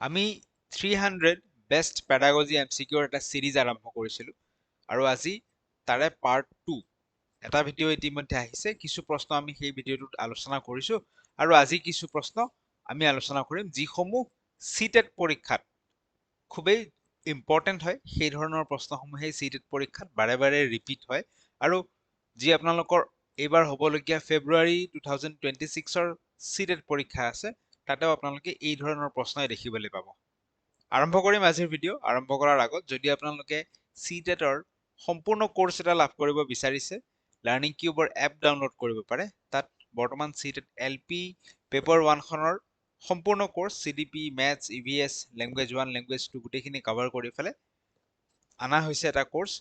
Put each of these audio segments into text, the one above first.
আমি 300 best pedagogy এমচিকিউৰ এটা সিৰিজ আৰম্ভ কৰিছিলো আৰু আজি তাৰে পাৰ্ট 2 এটা ভিডিঅ' ইতিমধ্যে আহিছে কিছু প্ৰশ্ন আমি সেই ভিডিঅ'টোত আলোচনা কৰিছো আৰু আজি কিছু প্ৰশ্ন আমি আলোচনা কৰিম যিসমূহ সিটেট পৰীক্ষাত খুবেই ইম্পৰ্টেন্ট হয় সেই ধৰণৰ প্ৰশ্নসমূহে সিটেট পৰীক্ষাত বাৰে বাৰে ৰিপিট হয় আৰু যি আপোনালোকৰ এইবাৰ হ'বলগীয়া ফেব্ৰুৱাৰী 2026ৰ সিটেট পৰীক্ষা আছে তাতেও আপোনালোকে এই ধৰণৰ প্ৰশ্নই দেখিবলৈ পাব আৰম্ভ কৰিম আজিৰ ভিডিঅ' আৰম্ভ কৰাৰ আগত যদি আপোনালোকে সিটেটৰ সম্পূৰ্ণ কোৰ্স এটা লাভ কৰিব বিচাৰিছে লাৰ্নিং কিউবৰ এপ ডাউনলোড কৰিব পাৰে তাত বৰ্তমান সিটেট এলপি পেপাৰ 1 খনৰ সম্পূৰ্ণ course CDP maths EVS language 1 language 2 গোটেইখিনি কভাৰ কৰি ফেলে আনা হৈছে এটা কোৰ্স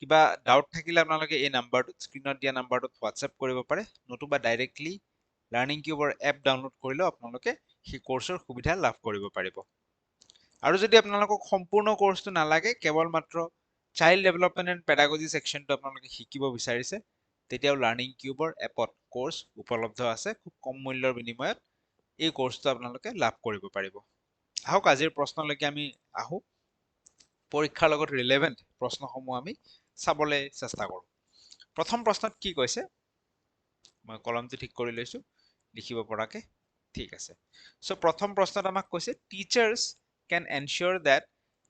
কিবা ডাউট থাকিলে আপোনালোকে এই নাম্বাৰটোত স্ক্ৰিনত দিয়া নাম্বাৰটোত হোৱাটসএপ কৰিব পাৰে নতুবা ডাইৰেক্টলি লাৰ্নিং কিউবৰ এপ ডাউনলোড কৰিলেও আপোনালোকে সেই কোৰ্সৰ সুবিধা লাভ কৰিব পাৰিব আৰু যদি আপোনালোকক সম্পূৰ্ণ কোৰ্সটো নালাগে কেৱল মাত্ৰ চাইল্ড ডেভেলপমেন্ট এণ্ড পেডাগজি সেকশনটো আপোনালোকে শিকিব বিচাৰিছে তেতিয়াও লাৰ্নিং কিউবৰ এপত কোৰ্স উপলব্ধ আছে খুব কম মূল্যৰ বিনিময়ত এই কোৰ্সটো আপোনালোকে লাভ কৰিব পাৰিব আহক আজিৰ প্ৰশ্নলৈকে আমি আহো পৰীক্ষাৰ লগত ৰিলেভেন্ট প্ৰশ্নসমূহ আমি চাবলৈ চেষ্টা কৰো প্ৰথম প্ৰশ্নত কি কৈছে মই কলমটো ঠিক কৰি লৈছো লিখিব পৰাকে ঠিক আছে সো প্ৰথম প্ৰশ্নত আমাক কৈছে teachers can ensure that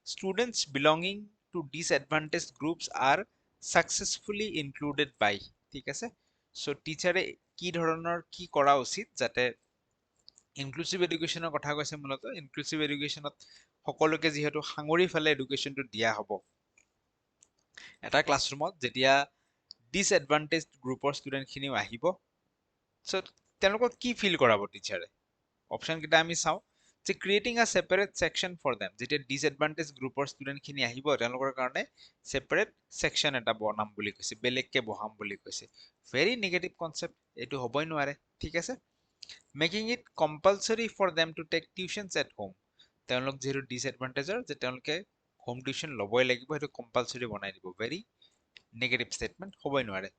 students belonging to disadvantaged groups are successfully included by ঠিক আছে সো টিচাৰে কি ধৰণৰ কি কৰা উচিত যাতে ইনক্লুসিভ এডুকেশনৰ কথা কৈছে মূলত ইনক্লুসিভ এডুকেশনত সকলোকে যিহেতু সাঙুৰি ফেলে এডুকেশনটো দিয়া হ'ব এটা ক্লাছৰুমত যেতিয়া ডিসএডভান্টেজড গ্ৰুপৰ ষ্টুডেণ্টখিনিও আহিব সো তেওঁলোকক কি ফিল কৰাব টিচাৰে অপশন কেইটা আমি চাওঁ যে ক্ৰিয়েটিং আ সেপাৰেট সেকশন ফৰ দেম যেতিয়া ডিসএডভান্টেজ গ্ৰুপৰ ষ্টুডেণ্টখিনি আহিব তেওঁলোকৰ কাৰণে সেপাৰেট সেকশন এটা বনাম বুলি কৈছে বেলেগকে বহাম বুলি কৈছে ভেৰি নিগেটিভ কনসেপ্ট এইটো হ'বই নোৱাৰে ঠিক আছে making it compulsory for them to take tuitions at home তেওঁলোক যিহেতু ডিসএডভান্টেজৰ যে তেওঁলোকে হোম টিউশন ল'বই লাগিব সেইটো কম্পালসৰি বনাই দিব ভেৰি নিগেটিভ ষ্টেটমেন্ট হ'বই নোৱাৰে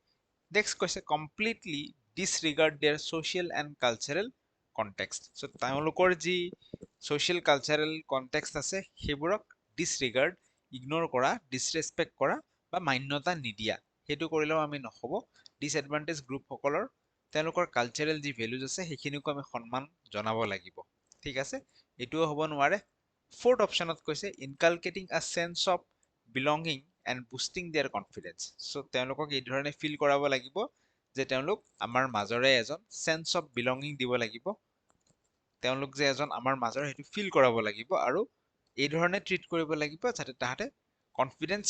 নেক্সট কৈছে completely disregard their social and cultural context so তেওঁলোকৰ যি social cultural context আছে সেইবোৰক ডিসৰিগাৰ্ড ইগনোৰ কৰা ডিসৰেসপেক্ট কৰা বা মান্যতা নিদিয়া সেইটো কৰিলেও আমি নহব ডিসএডভান্টেজ গ্ৰুপ সকলৰ তেওঁলোকৰ কালচাৰেল যি ভ্যালুজ আছে সেইখিনিকো আমি সন্মান জনাব লাগিব ঠিক আছে এটোও হ'ব নোৱাৰে ফোৰ্থ অপশনত কৈছে inculcating a sense of belonging and boosting their confidence so তেওঁলোকক এই ধৰণে ফিল কৰাব লাগিব যে তেওঁলোক আমাৰ মাজৰে এজন সেন্স অফ বিলংগিং দিব লাগিব তেওঁলোক যে এজন আমাৰ মাজৰ সেইটো ফিল কৰাব লাগিব আৰু এই ধৰণে ট্ৰিট কৰিব লাগিব যাতে তাহাঁতে কনফিডেন্স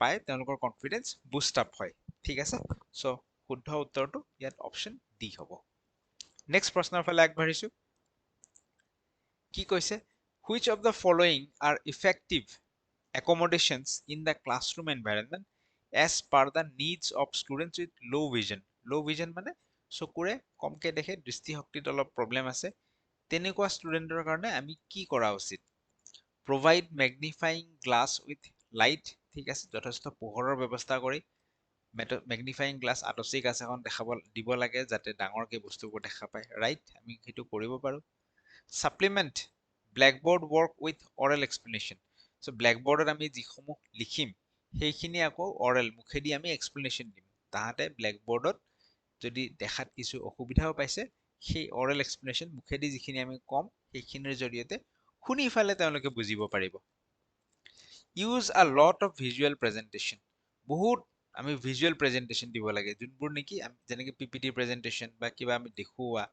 পায় তেওঁলোকৰ কনফিডেন্স বুষ্ট আপ হয় ঠিক আছে সো শুদ্ধ উত্তৰটো ইয়াত অপশন ডি হ'ব নেক্সট প্ৰশ্নৰ ফালে আগবাঢ়িছো কি কৈছে which of the following are effective accommodations in the classroom environment as per the needs of students with low vision low vision মানে চকুৰে কমকে দেখে দৃষ্টিশক্তিত অলপ প্ৰবলেম আছে তেনেকুৱা ষ্টুডেণ্টৰ কাৰণে আমি কি কৰা উচিত provide magnifying glass with light ঠিক আছে যথেষ্ট পোহৰৰ ব্যৱস্থা কৰি মেগনিফাইং গ্লাছ আতচি গ্লাছ এখন দেখাব দিব লাগে যাতে ডাঙৰকে বস্তুবোৰ দেখা পায় ৰাইট আমি সেইটো কৰিব পাৰো supplement blackboard work with oral explanation so ব্ল্যাকবোৰ্ডত আমি যিসমূহ লিখিম সেইখিনি আকৌ অৰেল মুখেদি আমি এক্সপ্লেনেশ্যন দিম তাহাঁতে ব্ল্যাকবোৰ্ডত যদি দেখাত কিছু অসুবিধাও পাইছে সেই অৰেল এক্সপ্লেনেশ্যন মুখেদি যিখিনি আমি কম সেইখিনিৰ জৰিয়তে শুনি ফালে তেওঁলোকে বুজিব পাৰিব ইউজ আ লট অফ ভিজুৱেল প্ৰেজেন্টেশ্যন বহুত আমি ভিজুৱেল প্ৰেজেন্টেশ্যন দিব লাগে যোনবোৰ নেকি যেনেকে পিপিটি প্ৰেজেন্টেশ্যন বা কিবা আমি দেখুওৱা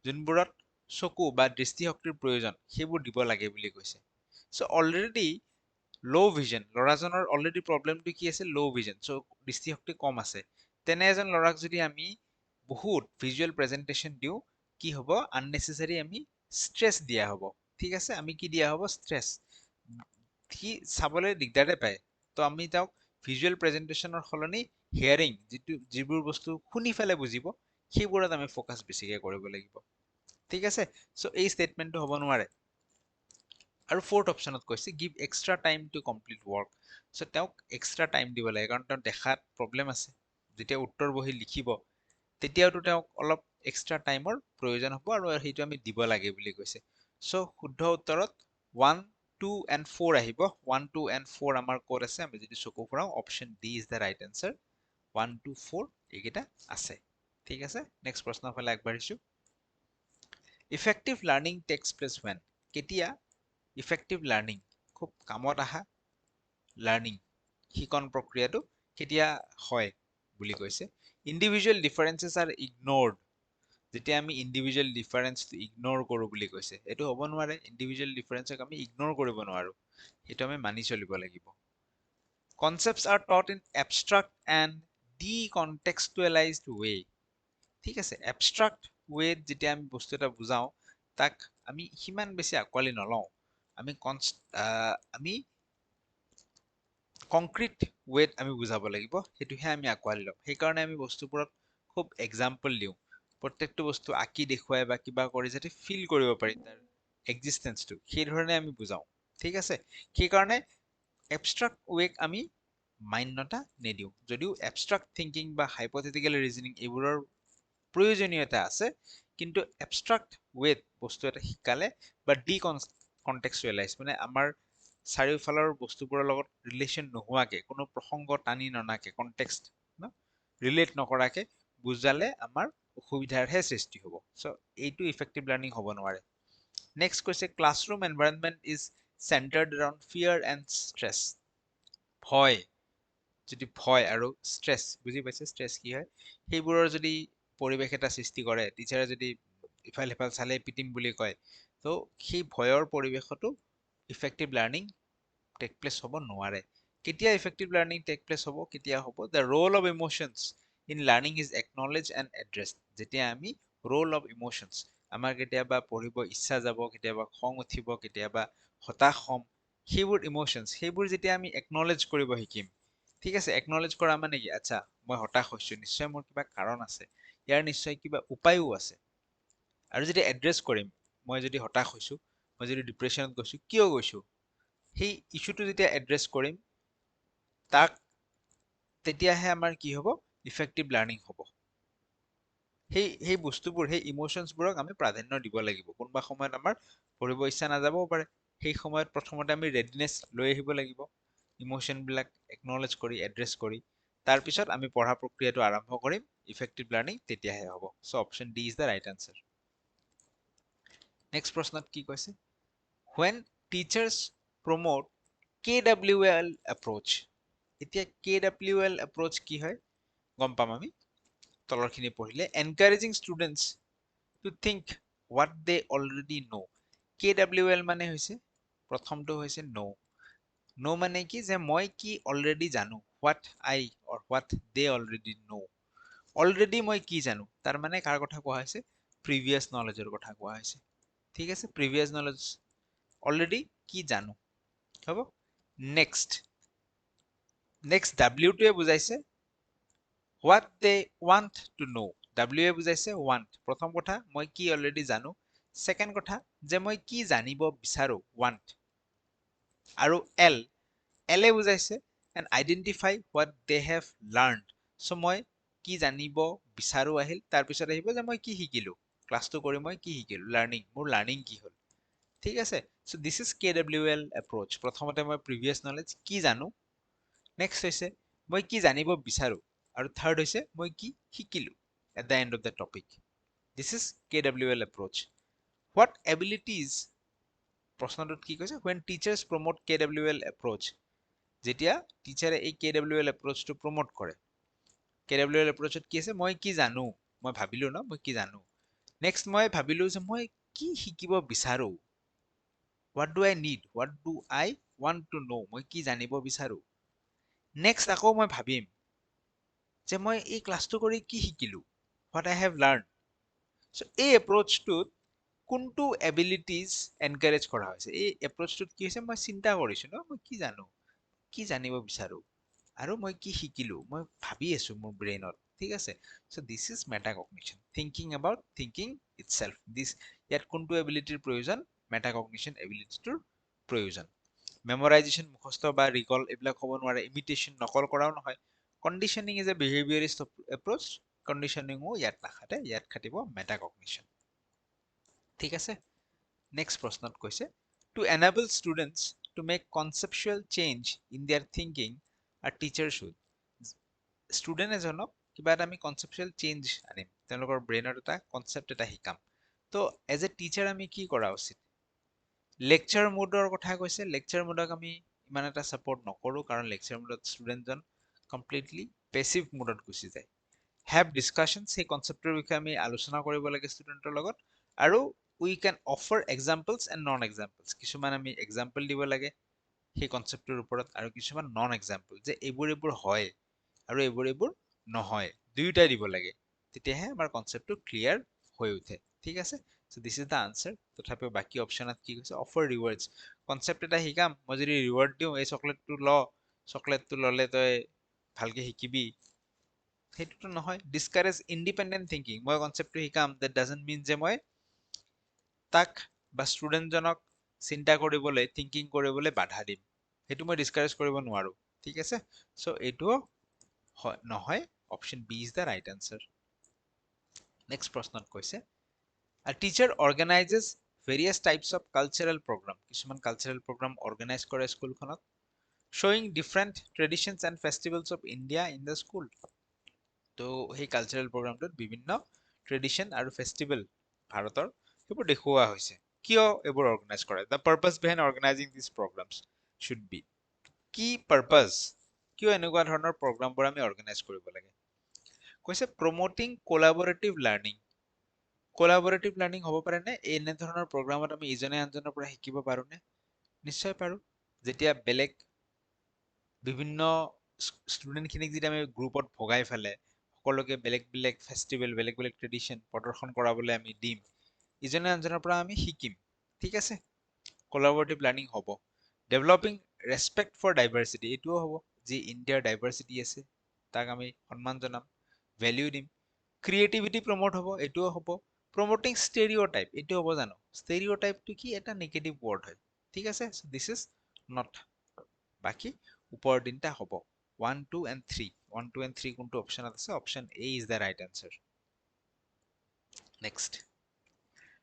যোনবোৰত চকু বা দৃষ্টিশক্তিৰ প্ৰয়োজন সেইবোৰ দিব লাগে বুলি কৈছে সো অলৰেডি ল' ভিজন ল'ৰাজনৰ অলৰেডি প্ৰবলেমটো কি আছে ল' ভিজন চ' দৃষ্টিশক্তি কম আছে তেনে এজন ল'ৰাক যদি আমি বহুত ভিজুৱেল প্ৰেজেন্টেশ্যন দিওঁ কি হ'ব আননেচেচাৰী আমি ষ্ট্ৰেছ দিয়া হ'ব ঠিক আছে আমি কি দিয়া হ'ব ষ্ট্ৰেছ সি চাবলৈ দিগদাৰে পায় তো আমি তেওঁক ভিজুৱেল প্ৰেজেন্টেশ্যনৰ সলনি হিয়াৰিং যিবোৰ বস্তু শুনি ফেলে বুজিব সেইবোৰত আমি ফ'কাছ বেছিকে কৰিব লাগিব ঠিক আছে সো এই ষ্টেটমেন্টটো হ'ব নোৱাৰে আৰু ফোৰ্থ অপশনত কৈছে give extra time to complete work so তেওঁক এক্সট্ৰা টাইম দিব লাগে কাৰণ তেওঁ দেখাত প্ৰবলেম আছে যেতিয়া উত্তৰ বহি লিখিব তেতিয়াওতো তেওঁক অলপ এক্সট্ৰা টাইমৰ প্ৰয়োজন হ'ব আৰু সেইটো আমি দিব লাগে বুলি কৈছে সো শুদ্ধ উত্তৰত 1 2 and 4 আহিব 1 2 and 4 আমাৰ ক'ত আছে আমি যদি চকু ফুৰাও option D is the right answer 1 2 4 এইকেইটা আছে ঠিক আছে নেক্সট প্ৰশ্নৰ ফালে আগবাঢ়িছো effective learning takes place when কেতিয়া ইফেক্টিভ লাৰ্নিং খুব কামত আহা লাৰ্নিং শিকন প্ৰক্ৰিয়াটো কেতিয়া হয় বুলি কৈছে ইন্ডিভিজুৱেল ডিফাৰেন্সেস আৰ ইগনোৰ্ড যেতিয়া আমি ইন্ডিভিজুৱেল ডিফাৰেন্সটো ইগনোৰ কৰো বুলি কৈছে এইটো হ'ব নোৱাৰে ইন্ডিভিজুৱেল ডিফাৰেন্সক আমি ইগনোৰ কৰিব নোৱাৰো সেইটো আমি মানি চলিব লাগিব concepts are taught in abstract and decontextualized way ঠিক আছে abstract way যেতিয়া আমি বস্তু এটা বুজাও তাক আমি হিমান বেছি আকোৱালি নলওঁ আমি কংক্ৰিট ৱেত আমি বুজাব লাগিব সেইটোহে আমি আকোৱালি ল'ম সেইকাৰণে আমি বস্তুবোৰত খুব এক্সাম্পল দিওঁ প্ৰত্যেকটো বস্তু আঁকি দেখুৱাই বা কিবা কৰি যাতে ফিল কৰিব পাৰি তাৰ এক্সিষ্টেন্সটো সেই ধৰণে আমি বুজাওঁ ঠিক আছে সেইকাৰণে এবষ্ট্ৰাক্ট ৱেক আমি মান্যতা নিদিওঁ যদিও এবষ্ট্ৰাক্ট থিংকিং বা হাইপথেটিকেল ৰিজনিং এইবোৰৰ প্ৰয়োজনীয়তা আছে কিন্তু এবষ্ট্ৰাক্ট ৱেত বস্তু এটা শিকালে বা কনটেক্সচুৱেলাইজ মানে আমাৰ চাৰিওফালৰ বস্তুবোৰৰ লগত ৰিলেশ্যন নোহোৱাকে কোনো প্ৰসংগ টানি ননাকে কনটেক্সট ৰিলেট নকৰাকে বুজালে আমাৰ অসুবিধাৰহে সৃষ্টি হ'ব চ' এইটো ইফেক্টিভ লাৰ্নিং হ'ব নোৱাৰে নেক্সট কৈছে classroom environment is centered around fear and stress ভয় যদি ভয় আৰু ষ্ট্ৰেছ বুজি পাইছে ষ্ট্ৰেছ কি হয় সেইবোৰৰ যদি পৰিৱেশ এটা সৃষ্টি কৰে টিচাৰে যদি ইফাল সিফাল চালে পিটিম বুলি কয় তো সেই ভয়ৰ পৰিৱেশতো ইফেক্টিভ লাৰ্নিং টেক প্লেচ হ'ব নোৱাৰে কেতিয়া ইফেক্টিভ লাৰ্নিং টেক প্লেচ হ'ব কেতিয়া হ'ব the role of emotions in learning is acknowledge and address যেতিয়া আমি ৰোল অফ ইমোশনছ আমাৰ কেতিয়াবা পঢ়িব ইচ্ছা যাব কেতিয়াবা খং উঠিব কেতিয়াবা হতাশ হ'ম সেইবোৰ ইমোশনছ সেইবোৰ যেতিয়া আমি একনলেজ কৰিব শিকিম ঠিক আছে একনলেজ কৰা মানে কি আচ্ছা মই হতাশ হৈছো নিশ্চয় মোৰ কিবা কাৰণ আছে ইয়াৰ নিশ্চয় কিবা উপায়ো আছে আৰু যেতিয়া এড্ৰেছ কৰিম মই যদি হতাশ হৈছো মই যদি ডিপ্ৰেছনত গৈছো কিয় গৈছো সেই ইস্যুটো যেতিয়া এড্ৰেছ কৰিম তাক তেতিয়াহে আমাৰ কি হ'ব ইফেক্টিভ লাৰ্নিং হ'ব সেই বস্তুবোৰ সেই ইমোশনছবোৰক আমি প্ৰাধান্য দিব লাগিব কোনোবা সময়ত আমাৰ পঢ়িব ইচ্ছা নাযাবও পাৰে সেই সময়ত প্ৰথমতে আমি ৰেডিনেছ লৈ আহিব লাগিব ইমোশনবিলাক একনলেজ কৰি এড্ৰেছ কৰি তাৰপিছত আমি পঢ়া প্ৰক্ৰিয়াটো আৰম্ভ কৰিম ইফেক্টিভ লাৰ্নিং তেতিয়াহে হ'ব so' option D is the right answer next প্ৰশ্নত কি কৈছে when teachers promote KWL approach এতিয়া KWL approach কি হয় গম পাম আমি তলৰখিনি পঢ়িলে encouraging students to think what they already know KWL মানে হৈছে প্ৰথমটো হৈছে know মানে কি যে মই কি অলৰেডি জানো what I or what they already know already মই কি জানো তাৰ মানে কাৰ কথা কোৱা হৈছে প্ৰিভিয়াছ নলেজৰ কথা কোৱা হৈছে ঠিক আছে প্ৰিভিয়াছ নলেজ অলৰেডি কি জানো হ'ব নেক্সট W টোৱে বুজাইছে what they want to know W এ বুজাইছে want প্ৰথম কথা মই কি অলৰেডি জানো সেকেন্ড কথা যে মই কি জানিব বিচাৰো want আৰু L এ বুজাইছে and identify what they have learned so মই কি জানিব বিচাৰো আহিল তাৰ পিছত আহিব যে মই কি শিকিলো ক্লাছটো কৰি মই কি শিকিলো লাৰ্নিং মোৰ লাৰ্নিং কি হ'ল ঠিক আছে so this is KWL approach প্ৰথমতে মই previous knowledge কি জানো নেক্সট হৈছে মই কি জানিব বিচাৰো আৰু থাৰ্ড হৈছে মই কি শিকিলো at the end of the topic this is KWL approach what abilities প্ৰশ্নটোত কি কৈছে when teachers promote KWL approach যেতিয়া টিচাৰে এই KWL approachটো প্ৰমোট কৰে KWL approachত কি আছে মই কি জানো মই ভাবিলো ন মই কি জানো নেক্সট মই ভাবিলো যে মই কি শিকিব বিচাৰো what do I need what do I want to know মই কি জানিব বিচাৰো নেক্সট আকৌ মই ভাবিম যে মই এই ক্লাছটো কৰি কি শিকিলো what I have learned so এই এপ্ৰ'চটোত কোনটো এবিলিটিজ এনকাৰেজ কৰা হৈছে এই এপ্ৰ'চটোত কি হৈছে মই চিন্তা কৰিছো ন মই কি জানো কি জানিব বিচাৰো আৰু মই কি শিকিলো মই ভাবি আছো মোৰ ব্ৰেইনত ঠিক আছে so this is metacognition thinking about thinking itself this ইয়াত কোনটো এবিলিটিৰ প্ৰয়োজন metacognition এবিলিটিটোৰ প্ৰয়োজন মেমৰাইজেশ্যন মুখস্থ বা ৰিকল এইবিলাক হ'ব নোৱাৰে ইমিটেশ্যন নকল কৰাও নহয় কণ্ডিশ্যনিং ইজ এ বিহেভিয়াৰিষ্ট এপ্ৰ'চ কণ্ডিশ্যনিঙো ইয়াত নাখাতে ইয়াত খাটিব মেটাকগনিশ্যন ঠিক আছে নেক্সট প্ৰশ্নত কৈছে two To enable students to make conceptual change in their thinking, a teacher should student এজনক কিবা এটা আমি কনসেপচুৱেল চেঞ্জ আনিম তেওঁলোকৰ ব্ৰেইনত এটা কনসেপ্ট এটা শিকাম তো এজ এ টিচাৰ আমি কি কৰা উচিত লেকচাৰ মোডৰ কথা কৈছে লেকচাৰ মোডক আমি ইমান এটা সাপোৰ্ট নকৰো কাৰণ লেকচাৰ মোডত ষ্টুডেন্টজন কমপ্লিটলি পেসিভ মোডত গুচি যায় হ্যাভ ডিসকাশন সেই কনসেপ্টৰ বিষয়ে আমি আলোচনা কৰিব লাগে ষ্টুডেন্টৰ লগত আৰু we can offer examples and non examples কিছুমান আমি এক্সাম্পল দিব লাগে সেই কনসেপ্টৰ ওপৰত আৰু কিছুমান নন এক্সাম্পল যে এইবোৰ হয় আৰু এইবোৰ নহয় দুয়োটাই দিব লাগে তেতিয়াহে আমাৰ কনসেপ্টটো ক্লিয়াৰ হৈ উঠে ঠিক আছে so this is the answer তথাপিও বাকি অপচনত কি কৈছে অফাৰ ৰিৱাৰ্ডছ কনসেপ্ট এটা শিকাম মই যদি ৰিৱাৰ্ড দিওঁ এই চকলেটটো ললে তই ভালকে শিকিবি সেইটোতো নহয় ডিসকাৰেজ ইন্ডিপেন্ডেন্ট থিংকিং মই কনসেপ্টটো শিকাম দ্যাট ডাজন্ট মিন যে মই তাক বা ষ্টুডেন্টজনক চিন্তা কৰিবলৈ থিংকিং কৰিবলৈ বাধা দিম সেইটো মই ডিসকাৰেজ কৰিব নোৱাৰো ঠিক আছে সো এইটো নহয় option B is the right answer next প্ৰশ্নত কৈছে A teacher organizes various types of cultural program কিছুমান কালচাৰেল প্ৰগ্ৰাম অৰ্গানাইজ কৰে স্কুলখনত showing different traditions and festivals of India in the school তো সেই কালচাৰেল প্ৰগ্ৰামটোত বিভিন্ন ট্ৰেডিশন আৰু ফেষ্টিভেল ভাৰতৰ সেইবোৰ দেখুওৱা হৈছে কিয় এইবোৰ অৰ্গানাইজ কৰে the purpose behind organizing these programs should be কি পাৰপাস কিয় এনেকুৱা ধৰণৰ প্ৰগ্ৰামবোৰ আমি অৰ্গানাইজ কৰিব লাগে কৈছে প্ৰমোটিং কোলাবোৰেটিভ লাৰ্নিং হ'ব পাৰে নে এনে ধৰণৰ প্ৰগ্ৰামত আমি ইজনে আনজনৰ পৰা শিকিব পাৰো নে নিশ্চয় পাৰো যেতিয়া বেলেগ বিভিন্ন ষ্টুডেণ্টখিনিক যদি আমি গ্ৰুপত ভগাই ফেলে সকলোকে বেলেগ বেলেগ ফেষ্টিভেল বেলেগ বেলেগ ট্ৰেডিশ্যন প্ৰদৰ্শন কৰাবলৈ আমি দিম ইজনে আনজনৰ পৰা আমি শিকিম ঠিক আছে কোলাবোৰেটিভ লাৰ্নিং হ'ব ডেভেলপিং ৰেসপেক্ট ফৰ ডাইভাৰ্চিটি এইটোও হ'ব যি ইণ্ডিয়াৰ ডাইভাৰ্চিটি আছে তাক আমি সন্মান জনাম ভ্যালু দিম ক্ৰিয়েটিভিটি প্ৰমোট হ'ব এইটোও হ'ব প্ৰমোটিং ষ্টেৰিঅ'টাইপ এইটো হ'ব জানো ষ্টেৰিঅ'টাইপটো কি এটা নেগেটিভ ৱৰ্ড হয় ঠিক আছে দিস ইজ নট বাকি ওপৰৰ তিনিটা হ'ব 1 2 and 3 1 2 and 3 কোনটো অপশনত আছে option A is the right answer next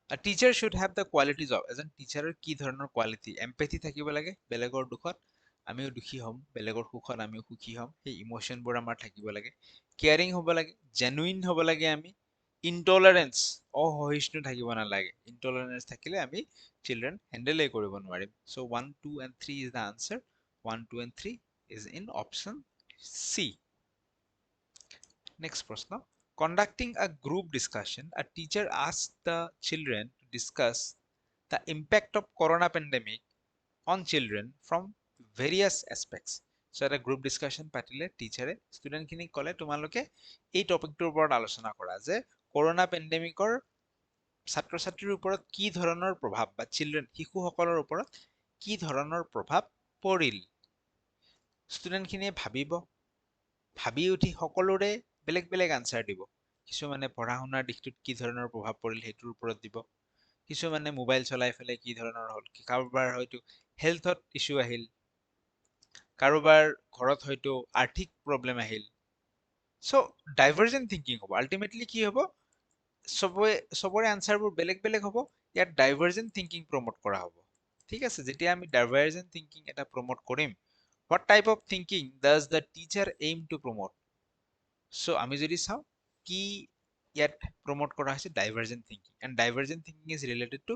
A teacher should have the qualities of এজন টিচাৰৰ কি ধৰণৰ কোৱালিটি এমপেথি থাকিব লাগে বেলেগৰ দুখত আমিও দুখী হ'ম বেলেগৰ সুখত আমিও সুখী হ'ম সেই ইমোশনবোৰ আমাৰ থাকিব লাগে কেয়াৰিং হ'ব লাগে জেনুইন হ'ব লাগে আমি ইনটলাৰেন্স অসহিষ্ণু থাকিব নালাগে ইনটলাৰেন্স থাকিলে আমি চিলড্ৰেন হেন্ডেলই কৰিব নোৱাৰিম so 1 2 and 3 is the answer 1 2 and 3 is in option C next প্রশ্ন conducting a group discussion a teacher asks the children to discuss the impact of corona pandemic on children from various aspects so এটা group discussion পাতিলে টিচাৰে ষ্টুডেণ্টখিনিক ক'লে তোমালোকে এই টপিকটোৰ ওপৰত আলোচনা কৰা যে কৰোনা পেণ্ডেমিকৰ ছাত্ৰ ছাত্ৰীৰ ওপৰত কি ধৰণৰ প্ৰভাৱ বা চিলড্ৰেন শিশুসকলৰ ওপৰত কি ধৰণৰ প্ৰভাৱ পৰিল ষ্টুডেণ্টখিনিয়ে ভাবি উঠি সকলোৰে বেলেগ বেলেগ আনসাৰ দিব কিছুমানে পঢ়া শুনাৰ দিশটোত কি ধৰণৰ প্ৰভাৱ পৰিল সেইটোৰ ওপৰত দিব কিছুমানে মোবাইল চলাই ফেলে কি ধৰণৰ হ'ল কাৰোবাৰ হয়তো হেলথত ইস্যু আহিল কাৰোবাৰ ঘৰত হয়তো আৰ্থিক প্ৰব্লেম আহিল সো ডাইভাৰ্জেন্ট থিংকিং হ'ব আলটিমেটলি কি হ'ব সবৰে আনসাৰবোৰ বেলেগ বেলেগ হ'ব ইয়াত ডাইভাৰ্জেন্ট থিংকিং প্ৰমোট কৰা হ'ব ঠিক আছে যেতিয়া আমি ডাইভাৰ্জেন্ট থিংকিং এটা প্ৰমোট কৰিম what type of thinking does the teacher aim to promote so আমি যদি চাও কি ইয়াত প্ৰমোট কৰা হৈছে ডাইভাৰ্জেন্ট thinking and divergent thinking is related to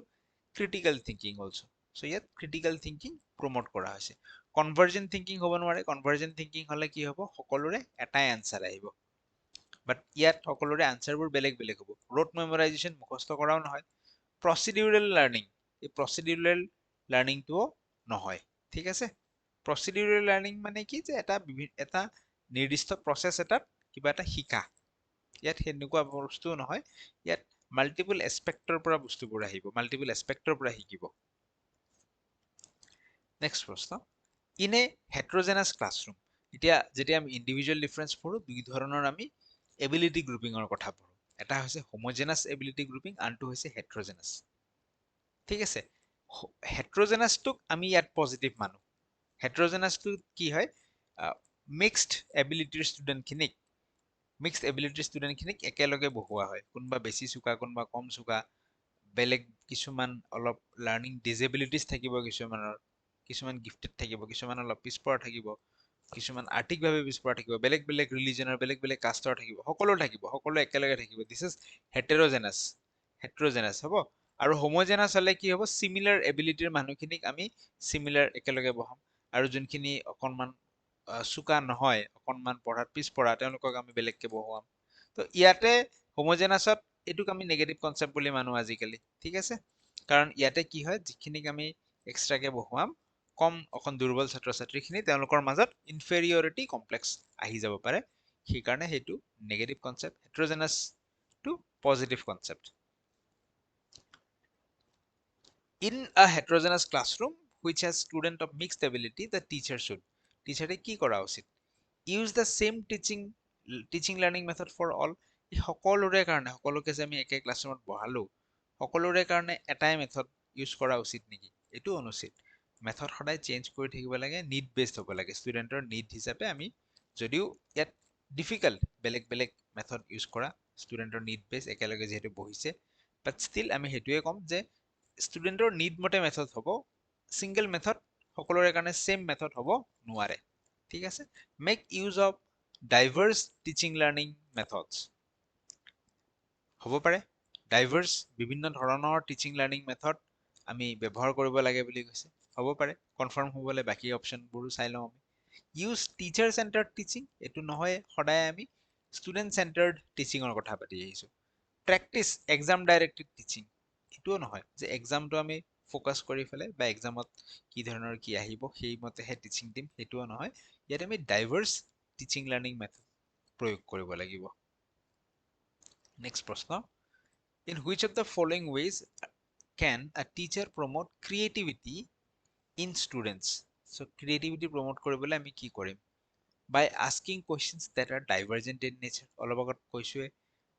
critical thinking also so ইয়াত critical thinking প্ৰমোট কৰা হৈছে কনভাৰ্জেন্ট থিংকিং হ'ব নোৱাৰে কনভাৰ্জেন্ট থিংকিং হলে কি হ'ব সকলোৰে এটাই আনসাৰ আহিব বাট ইয়াত সকলোৰে আনসাৰবোৰ বেলেগ বেলেগ হ'ব ৰোট মেমৰাইজেশ্যন মুখস্থ কৰাও নহয় প্ৰচিডিউৰেল লাৰ্নিং এই প্ৰচিডিউৰেল লাৰ্নিংটোও নহয় ঠিক আছে প্ৰচিডিউৰেল লাৰ্নিং মানে কি যে এটা নিৰ্দিষ্ট প্ৰসেস এটাত কিবা এটা শিকা ইয়াত হেনেকুৱা বস্তু নহয় ইয়াত মাল্টিপল এসপেক্টৰ পৰা বস্তুবোৰ আহিব মাল্টিপল এসপেক্টৰ পৰা শিকিব নেক্সট প্ৰশ্ন ইন এ হেটেৰোজেনাস ক্লাছৰুম এতিয়া যেতিয়া আমি ইন্ডিভিজুৱেল ডিফাৰেন্স পঢ়ো দুই ধৰণৰ আমি এবিলিটি গ্ৰুপিঙৰ কথা পঢ়ো এটা হৈছে হোমোজেনাস এবিলিটি গ্ৰুপিং আনটো হৈছে হেটেৰোজেনাস ঠিক আছে হেটেৰোজেনাসটোক আমি ইয়াত পজিটিভ মানো হেটেৰোজেনাসটো কি হয় মিক্সড এবিলিটিৰ ষ্টুডেণ্টখিনিক একেলগে বহোৱা হয় কোনোবা বেছি চোকা কোনোবা কম চোকা বেলেগ কিছুমান অলপ লাৰ্ণিং ডিজেবিলিটিজ থাকিব, কিছুমান গিফটেড থাকিব, কিছুমান অলপ পিছপৰা থাকিব, কিছুমান আৰ্থিকভাৱে পিছপৰা থাকিব, বেলেগ বেলেগ ৰিলিজনৰ বেলেগ বেলেগ কাষ্টৰ থাকিব, সকলো একেলগে থাকিব। দিছ ইজ হেটেৰজেনাছ হ'ব। আৰু হোমোজেনাছ হ'লে কি হ'ব, চিমিলাৰ এবিলিটিৰ মানুহখিনিক আমি চিমিলাৰ একেলগে বহাম, আৰু যোনখিনি অকণমান চোকা নহয়, অকণমান পঢ়াত পিছপৰা, তেওঁলোকক আমি বেলেগকে বহুৱাম। তো ইয়াতে হোমোজেনাছত এইটোক আমি নেগেটিভ কনচেপ্ট বুলি মানো আজিকালি, ঠিক আছে। কাৰণ ইয়াতে কি হয়, যিখিনিক আমি এক্সট্ৰাকে বহুৱাম, অকণ দুৰ্বল ছাত্ৰ ছাত্ৰীখিনি, তেওঁলোকৰ মাজত ইনফেৰিয়ৰিটি কমপ্লেক্স আহি যাব পাৰে, সেইকাৰণে সেইটো নেগেটিভ কনচেপ্ট। হেটেৰজেনাছটো positive concept. In a heterogeneous classroom which has student of mixed ability, the teacher should, টিচাৰে কি কৰা উচিত? Use the same teaching learning method for all. সকলোৰে কাৰণে, সকলোকে যে আমি একে ক্লাছৰুমত বহালো, সকলোৰে কাৰণে এটাই মেথড ইউজ কৰা উচিত নেকি? এইটো অনুচিত। মেথড সদায় চেঞ্জ কৰি থাকিব লাগে, নিড বেছড হ'ব লাগে। ষ্টুডেণ্টৰ নিড হিচাপে আমি, যদিও ইয়াত ডিফিকাল্ট বেলেগ বেলেগ মেথড ইউজ কৰা, ষ্টুডেণ্টৰ নিড বেছ একেলগে যিহেতু বহিছে, বাট ষ্টিল আমি সেইটোৱে ক'ম যে ষ্টুডেণ্টৰ নিড মতে মেথড হ'ব, ছিংগল মেথড সকলোৰে কাৰণে ছেম মেথড হ'ব নোৱাৰে, ঠিক আছে। Make use of diverse teaching learning methods, হ'ব পাৰে ডাইভাৰ্ছ বিভিন্ন ধৰণৰ টিচিং লাৰ্ণিং মেথড আমি ব্যৱহাৰ কৰিব লাগে বুলি কৈছে, হ'ব পাৰে। কনফাৰ্ম হ'বলৈ বাকী অপশ্যনবোৰো চাই লওঁ আমি। ইউজ টিচাৰ চেণ্টাৰ্ড টিচিং, এইটো নহয়, সদায় আমি ষ্টুডেণ্ট চেণ্টাৰ্ড টিচিঙৰ কথা পাতি আহিছোঁ। প্ৰেক্টিচ এক্সাম ডাইৰেক্টেড টিচিং, এইটোও নহয় যে এক্সামটো আমি ফ'কাছ কৰি পেলাই বা এক্সামত কি ধৰণৰ কি আহিব সেইমতেহে টিচিং দিম, সেইটোও নহয়। ইয়াত আমি ডাইভাৰ্ছ টিচিং লাৰ্ণিং মেথড প্ৰয়োগ কৰিব লাগিব। নেক্সট প্ৰশ্ন, in which of the following ways can a teacher promote creativity in students? So' creativity promote কৰিবলৈ আমি কি কৰিম? By asking questions that are divergent in nature, অলপ আগত কৈছোৱে,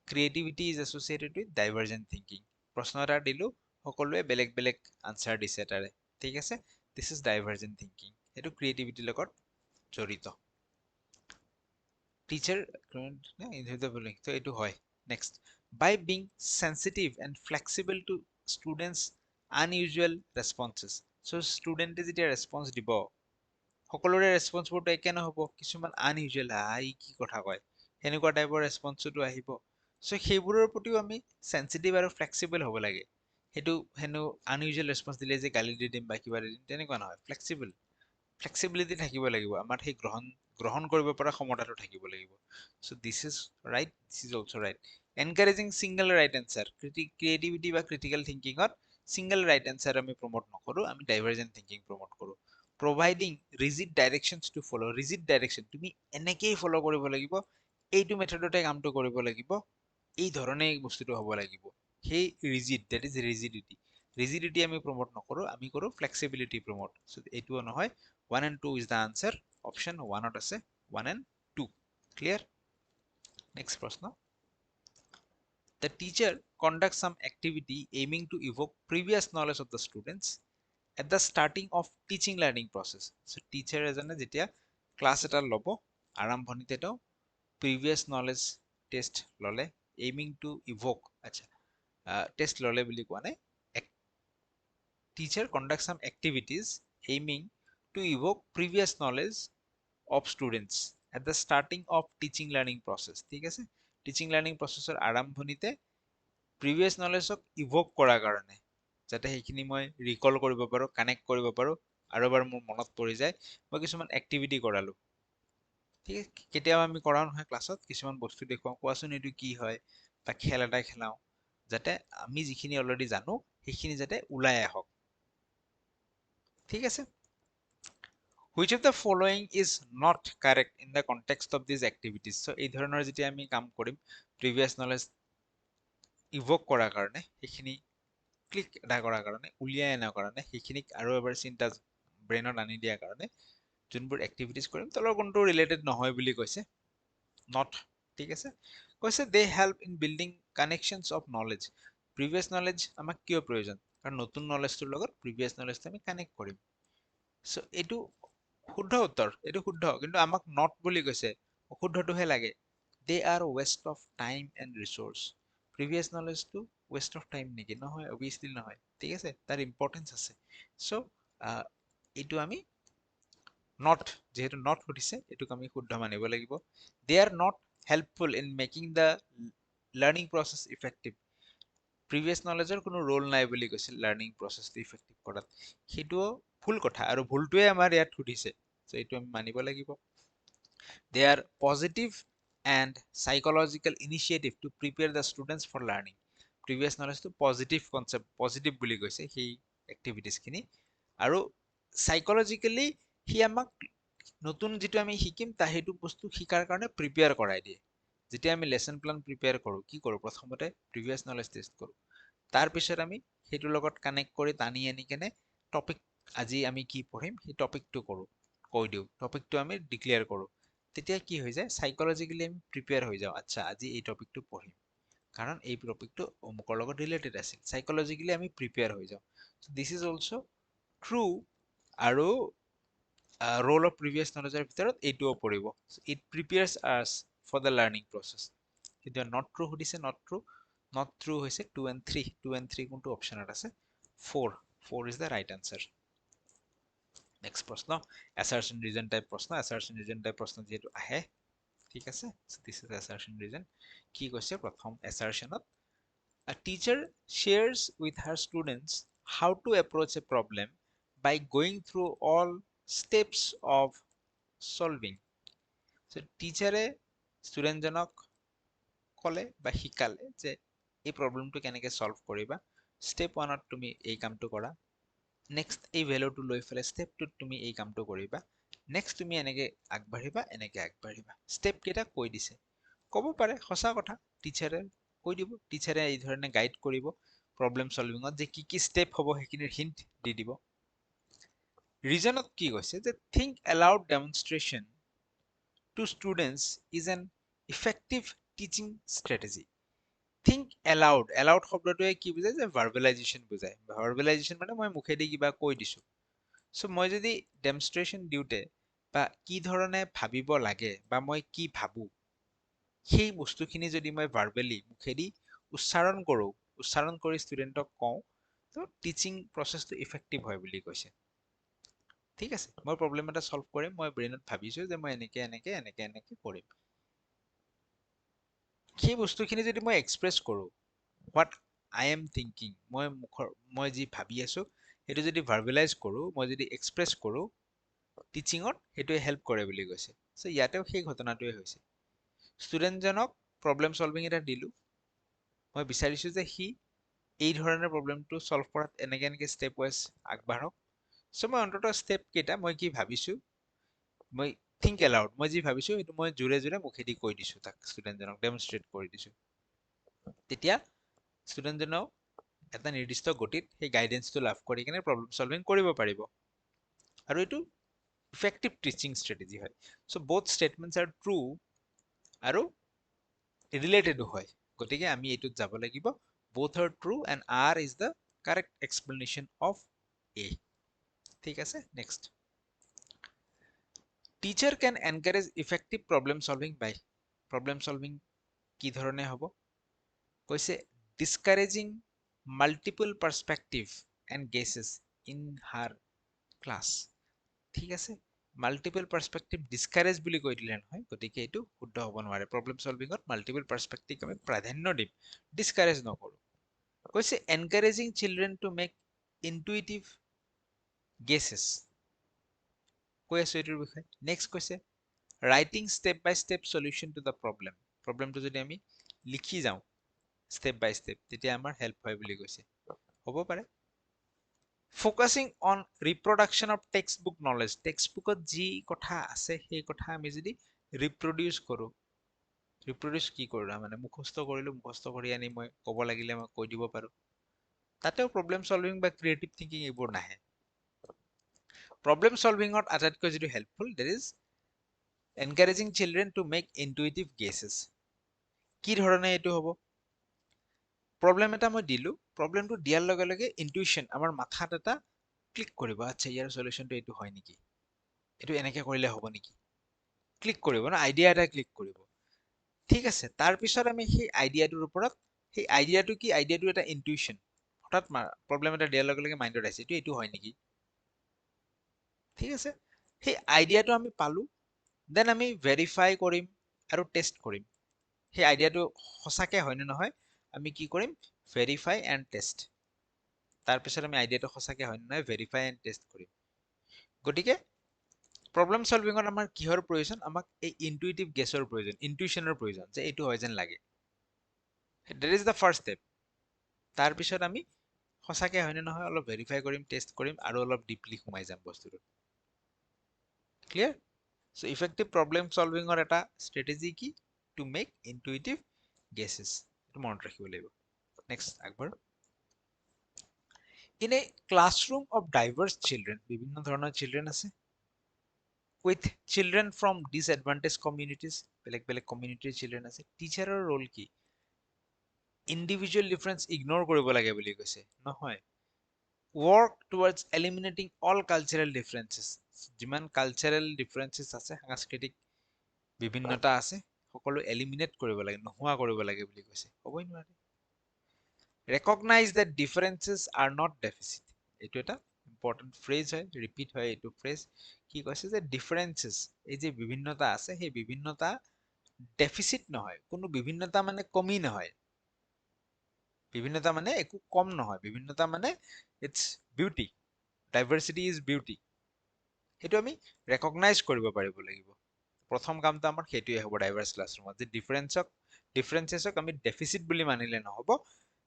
creativity is associated with divergent thinking. প্ৰশ্ন এটা দিলোঁ, সকলোৱে বেলেগ বেলেগ আনচাৰ দিছে তাৰে, ঠিক আছে। দিছ ইজ ডাইভাৰ্জেণ্ট থিংকিং, সেইটো ক্ৰিয়েটিভিটিৰ লগত জড়িত। টিচাৰ এইটো হয়। Next, by being sensitive and flexible to students unusual responses. So' ষ্টুডেণ্টে যেতিয়া ৰেছপন্স দিব, সকলোৰে ৰেছপন্সবোৰতো একে নহ'ব, কিছুমান আনইউজুৱেল, ই কি কথা কয়, সেনেকুৱা টাইপৰ ৰেছপন্সটো আহিব। চ' সেইবোৰৰ প্ৰতিও আমি চেনচিটিভ আৰু ফ্লেক্সিবল হ'ব লাগে। সেইটো আনইউজুৱেল ৰেছপন্স দিলে যে গালি দি দিম বা কিবা দি দিম, তেনেকুৱা নহয়। ফ্লেক্সিবিলিটি থাকিব লাগিব, আমাৰ সেই গ্ৰহণ কৰিব পৰা ক্ষমতাটো থাকিব লাগিব। So' this is right, this is also' right. Encouraging single right answer, creativity বা ক্ৰিটিকেল থিংকিঙত ছিংগল ৰাইট এনচাৰ আমি প্ৰমোট নকৰোঁ, আমি ডাইভাৰ্জেণ্ট থিংকিং প্ৰমোট কৰোঁ। Providing rigid directions to follow', rigid direction, তুমি এনেকেই ফ'ল' কৰিব লাগিব, এইটো মেথডতে কামটো কৰিব লাগিব, এই ধৰণে বস্তুটো হ'ব লাগিব, সেই ডেট ইজ ৰিজিডিটি আমি প্ৰমোট নকৰোঁ, আমি কৰোঁ ফ্লেক্সিবিলিটি প্ৰমোট। চ' এইটোও নহয়, 1 and 2 is the answer, option 1ত আছে 1 and 2, ক্লিয়াৰ। নেক্সট প্ৰশ্ন, the teacher conducts some activity aiming to evoke previous knowledge of the students at the starting of teaching learning process. So teacher এজনে যেতিয়া class এটা ল'ব, আৰম্ভণিতে তেওঁ previous knowledge test ল'লে, aiming two evoke, আচ্ছা test ল'লে বুলি কোৱা নাই, teacher conducts some activities aiming to evoke previous knowledge of students at the starting of teaching learning process, ঠিক আছে। টিচিং লাৰ্ণিং প্ৰচেছৰ আৰম্ভণিতে প্ৰিভিয়াছ নলেজক ইভোক কৰাৰ কাৰণে, যাতে সেইখিনি মই ৰিকল কৰিব পাৰোঁ, কানেক্ট কৰিব পাৰোঁ, আৰু এবাৰ মোৰ মনত পৰি যায়, মই কিছুমান এক্টিভিটি কৰালোঁ, ঠিক আছে। কেতিয়াবা আমি কৰাও নহয় ক্লাছত, কিছুমান বস্তু দেখুৱাওঁ, কোৱাচোন এইটো কি হয়, বা খেল এটা খেলাওঁ, যাতে আমি যিখিনি অলৰেডি জানো সেইখিনি যাতে ওলাই আহক, ঠিক আছে। Which of the following is not correct in the context of these activities? So এই ধৰণৰ যেতিয়া আমি কাম কৰিম, প্ৰিভিয়াছ নলেজ ইভোক কৰাৰ কাৰণে, সেইখিনি ক্লিক এটা কৰাৰ কাৰণে, উলিয়াই অনাৰ কাৰণে, সেইখিনিক আৰু এবাৰ চিন্তা ব্ৰেইনত আনি দিয়াৰ কাৰণে যোনবোৰ এক্টিভিটিজ কৰিম, তলৰ কোনটো ৰিলেটেড নহয় বুলি কৈছে, নট, ঠিক আছে। কৈছে they help in building connections of knowledge. Previous knowledge আমাক কিয় প্ৰয়োজন? কাৰণ নতুন নলেজটোৰ লগত প্ৰিভিয়াছ নলেজটো আমি কানেক্ট কৰিম। চ' এইটো শুদ্ধ উত্তৰ, এইটো শুদ্ধ, কিন্তু আমাক নট বুলি কৈছে, অশুদ্ধটোহে লাগে। They are waste of time and resource. Previous নলেজটো ৱেষ্ট অফ টাইম নেকি? নহয়, অবভিয়াছলি নহয়, ঠিক আছে, তাৰ ইম্পৰ্টেঞ্চ আছে। চ' এইটো আমি নট, যেহেতু নট সুধিছে এইটোক আমি শুদ্ধ মানিব লাগিব। They are not helpful in making the learning process effective. Previous নলেজৰ কোনো ৰোল নাই বুলি কৈছিল লাৰ্ণিং প্ৰচেছটো ইফেক্টিভ কৰাত, সেইটোও ভুল কথা, আৰু ভুলটোৱে আমাৰ ইয়াত সুধিছে, চ' এইটো আমি মানিব লাগিব। They are positive and psychological initiative to prepare the students for learning. Previous knowledge to positive concept, positive বুলি কৈছে সেই activities খিনি, আৰু psychologically সি আমাক নতুন যিটো আমি শিকিম সেইটো বস্তু শিকাৰ কাৰণে প্ৰিপেয়াৰ কৰাই দিয়ে। যেতিয়া আমি লেসন প্লান প্ৰিপেয়াৰ কৰো, কি কৰো, প্ৰথমতে প্ৰিভিয়াছ নলেজ টেষ্ট কৰো, তাৰপিছত আমি সেইটোৰ লগত কানেক্ট কৰি টানি আনি কেনে টপিক, আজি আমি কি পঢ়িম সেই টপিকটো কৰো, কৈ দিওঁ, টপিকটো আমি ডিক্লেয়াৰ কৰো। তেতিয়া কি হৈ যায়, সাইকোলজিক্যালি আমি প্ৰিপেয়াৰ হৈ যাওঁ, আচ্ছা আজি এই টপিকটো পঢ়িম, কাৰণ এই টপিকটো অমুকৰ লগত ৰিলেটেড আছিল, সাইকোলজিক্যালি আমি প্ৰিপেয়াৰ হৈ যাওঁ। দিছ ইজ অলসো ট্ৰু, আৰু ৰোল অফ প্ৰিভিয়াছ নলেজৰ ভিতৰত এইটোও পৰিব। ইট প্ৰিপেয়াৰ্স আছ ফৰ দ্য লাৰ্ণিং প্ৰচেছ। কিন্তু নট ট্ৰু সুধিছে, নট ট্ৰু, নট ট্ৰু হৈছে 2 and 3, 2 and 3 কোনটো অপচনত আছে, 4 is the right answer. Next প্ৰশ্ন, assertion reason টাইপ প্ৰশ্ন, assertion reason টাইপ প্ৰশ্ন যিহেতু আহে, ঠিক আছে, দিছ ইজ assertion reason। কি কৈছে প্ৰথম assertionত, a teacher shares with her students how to approach a problem by going through all steps of solving. So টিচাৰে ষ্টুডেণ্টজনক ক'লে বা শিকালে যে এই প্ৰবলেমটো কেনেকৈ সলভ কৰিবা, ষ্টেপ 1ত তুমি এই কামটো কৰা, নেক্সট এই ভ্যালুটো লৈ ফেলে ষ্টেপ 2ত তুমি এই কামটো কৰিবা, নেক্সট তুমি এনেকে আগবাঢ়িবা, এনেকে আগবাঢ়িবা, ষ্টেপ কেইটা কৈ দিছে। ক'ব পাৰে সঁচা কথা, টিচাৰে কৈ দিব, টিচাৰে এই ধৰণে গাইড কৰিব প্ৰবলেম সলভিঙত, যে কি কি ষ্টেপ হ'ব সেইখিনিৰ হিণ্ট দি দিব। ৰিজনত কি কৈছে, যে think aloud demonstration to students is an effective teaching strategy. Think aloud, aloud শব্দটোৱে কি বুজায়, যে ভাৰ্বেলাইজেশ্যন বুজায়, ভাৰ্বেলাইজেশ্যন মানে মই মুখেদি কিবা কৈ দিছো। চ' মই যদি ডেমনষ্ট্ৰেশ্যন দিওঁতে বা কি ধৰণে ভাবিব লাগে বা মই কি ভাবো, সেই বস্তুখিনি যদি মই ভাৰ্বেলি মুখেদি উচ্চাৰণ কৰো, উচ্চাৰণ কৰি ষ্টুডেণ্টক কওঁ, তো টিচিং প্ৰচেছটো ইফেক্টিভ হয় বুলি কৈছে। ঠিক আছে, মই প্ৰব্লেম এটা সলভ কৰিম, মই ব্ৰেইনত ভাবিছো যে মই এনেকে এনেকে এনেকে এনেকে কৰিম, সেই বস্তুখিনি যদি মই এক্সপ্ৰেছ কৰো, হোৱাট আই এম থিংকিং, মই যি ভাবি আছো সেইটো যদি ভাৰ্বেলাইজ কৰো, মই যদি এক্সপ্ৰেছ কৰো, টিচিঙত সেইটোৱে হেল্প কৰে বুলি কৈছে। চ' ইয়াতেও সেই ঘটনাটোৱে হৈছে, ষ্টুডেণ্টজনক প্ৰব্লেম সলভিং এটা দিলো, মই বিচাৰিছো যে সি এই ধৰণৰ প্ৰব্লেমটো সলভ কৰাত এনেকে এনেকে ষ্টেপ ৱাইজ আগবাঢ়ক। চ' মই অন্ততঃ ষ্টেপ কেইটা, মই কি ভাবিছো, মই থিংক এলাউড, মই যি ভাবিছো সেইটো মই জোৰে জোৰে মুখেদি কৈ দিছো, তাক ষ্টুডেণ্টজনক ডেমনষ্ট্ৰেট কৰি দিছো, তেতিয়া ষ্টুডেণ্টজনেও এটা নিৰ্দিষ্ট গতিত সেই গাইডেন্সটো লাভ কৰি কিনে প্ৰব্লেম সলভিং কৰিব পাৰিব, আৰু এইটো ইফেক্টিভ টিচিং ষ্ট্ৰেটেজি হয়। চ' both statements are true আৰু ৰিলেটেডো হয়, গতিকে আমি এইটোত যাব লাগিব, both are true and R is the correct explanation of A। ঠিক আছে, next, teacher can encourage effective problem solving by, problem solving কি ধৰণে হ'ব, কৈছে discouraging multiple perspective and guesses in her class। ঠিক আছে, মাল্টিপল পাৰ্সপেক্টিভ ডিসকাৰেজ বুলি কৈ দিলে নহয়, গতিকে এইটো শুদ্ধ হ'ব নোৱাৰে। প্ৰব্লেম সলভিঙত মাল্টিপল পাৰ্সপেক্টিভ আমি প্ৰাধান্য দিম, ডিসকাৰেজ নকৰো। কৈছে encouraging children to make intuitive guesses, কৈ আছো এইটোৰ বিষয়ে। নেক্সট কৈছে writing step by step solution to the problem, প্ৰব্লেমটো যদি আমি লিখি যাওঁ ষ্টেপ বাই ষ্টেপ, তেতিয়া আমাৰ হেল্প হয় বুলি কৈছে, হ'ব পাৰে। Focusing on reproduction of textbook knowledge, text বুকত যি কথা আছে সেই কথা আমি যদি ৰিপ্ৰডিউচ কৰোঁ, ৰিপ্ৰডিউচ কি কৰোঁ, মানে মুখস্থ কৰিলোঁ, মুখস্থ কৰি আনি মই ক'ব লাগিলে মই কৈ দিব পাৰোঁ, তাতেও প্ৰব্লেম সলভিং বা ক্ৰিয়েটিভ থিংকিং এইবোৰ নাহে। প্ৰব্লেম সলভিঙত আটাইতকৈ যিটো helpful, that is encouraging children to make intuitive gases. কি ধৰণে এইটো হ'ব, প্ৰব্লেম এটা মই দিলো, প্ৰব্লেমটো দিয়াৰ লগে লগে ইনটুইশ্যন, আমাৰ মাথাত এটা ক্লিক কৰিব, আচ্ছা ইয়াৰ সলিউশনটো এইটো হয় নেকি, এইটো এনেকে কৰিলে হ'ব নেকি, ক্লিক কৰিব ন, আইডিয়া এটা ক্লিক কৰিব। ঠিক আছে, তাৰপিছত আমি সেই আইডিয়াটোৰ ওপৰত সেই আইডিয়াটো কি আইডিয়াটো এটা ইনটুইশন হঠাৎ প্ৰব্লেম এটা দিয়াৰ লগে লগে মাইণ্ডত আহিছে এইটো হয় নেকি ঠিক আছে সেই আইডিয়াটো আমি পালো দেন আমি ভেৰিফাই কৰিম আৰু টেষ্ট কৰিম সেই আইডিয়াটো সঁচাকে হয় নে নহয় আমি কি কৰিম ভেৰিফাই এণ্ড টেষ্ট তাৰপিছত আমি আইডিয়াটো সঁচাকে হয় নে নহয় ভেৰিফাই এণ্ড টেষ্ট কৰিম গতিকে প্ৰব্লেম সলভিঙত আমাৰ কিহৰ প্ৰয়োজন আমাক এই ইনটুইটিভ গেছৰ প্ৰয়োজন ইনটুইশনৰ প্ৰয়োজন যে এইটো হয় যেন লাগে that is the first step তাৰপিছত আমি সঁচাকে হয় নে নহয় অলপ ভেৰিফাই কৰিম টেষ্ট কৰিম আৰু অলপ ডিপলি সোমাই যাম বস্তুটো ক্লিয়াৰ সো ইফেক্টিভ প্ৰব্লেম সলভিঙৰ এটা ষ্ট্ৰেটেজি কি টু মেক ইনটুইটিভ গেছেছ এইটো মনত ৰাখিব লাগিব নেক্সট আগবাঢ়ো in a classroom of diverse children বিভিন্ন ধৰণৰ চিলড্ৰেন আছে with children from disadvantaged communities বেলেগ বেলেগ কমিউনিটিৰ চিলড্ৰেন আছে টিচাৰৰ ৰোল কি ইণ্ডিভিজুৱেল ডিফাৰেন্স ইগনোৰ কৰিব লাগে বুলি কৈছে নহয় work towards eliminating all cultural differences যিমান কালচাৰেল ডিফাৰেন্সেছ আছে সাংস্কৃতিক বিভিন্নতা আছে সকলো এলিমিনেট কৰিব লাগে নোহোৱা কৰিব লাগে বুলি কৈছে হ'বই নোৱাৰে recognize that differences are not deficit এইটো এটা ইম্পৰ্টেন্ট ফ্ৰেজ হয় ৰিপিট হয় এইটো ফ্ৰেজ কি কৈছে যে ডিফাৰেন্সেছ এই যে বিভিন্নতা আছে সেই বিভিন্নতা ডেফিচিট নহয় কোনো বিভিন্নতা মানে কমি নহয় বিভিন্নতা মানে একো কম নহয় বিভিন্নতা মানে it's beauty diversity is beauty সেইটো আমি ৰেকগনাইজ কৰিব পাৰিব লাগিব প্ৰথম কামটো আমাৰ সেইটোৱে হ'ব ডাইভাৰ্ছ ক্লাছৰুমত যে ডিফাৰেন্সেছক আমি ডেফিচিট বুলি মানিলে নহ'ব